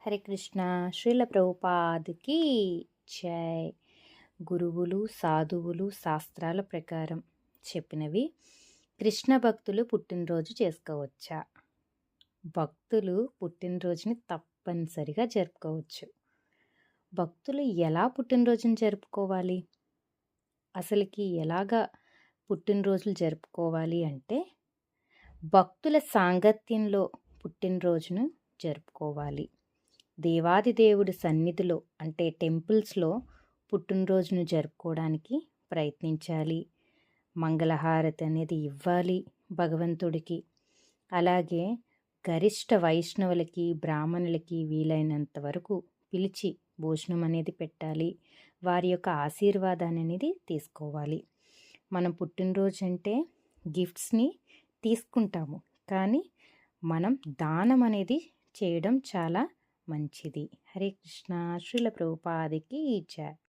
హరే కృష్ణ. శ్రీల ప్రభుపాదికి జై. గురువులు సాధువులు శాస్త్రాల ప్రకారం చెప్పినవి. కృష్ణ భక్తులు పుట్టినరోజు చేసుకోవచ్చా? భక్తులు పుట్టినరోజుని తప్పనిసరిగా జరుపుకోవచ్చు. భక్తులు ఎలా పుట్టినరోజుని జరుపుకోవాలి? అసలుకి ఎలాగా పుట్టినరోజులు జరుపుకోవాలి అంటే, భక్తుల సాంగత్యంలో పుట్టినరోజును జరుపుకోవాలి. దేవాది దేవుడి సన్నిధిలో అంటే టెంపుల్స్లో పుట్టినరోజును జరుపుకోవడానికి ప్రయత్నించాలి. మంగళహారతి అనేది ఇవ్వాలి భగవంతుడికి. అలాగే గరిష్ట వైష్ణవులకి బ్రాహ్మణులకి వీలైనంత వరకు పిలిచి భోజనం అనేది పెట్టాలి. వారి యొక్క ఆశీర్వాదాన్ని అనేది తీసుకోవాలి. మనం పుట్టినరోజు అంటే గిఫ్ట్స్ని తీసుకుంటాము, కానీ మనం దానం అనేది చేయడం చాలా మంచిది. హరే కృష్ణ. శ్రీల ప్రభుపాదికి జై.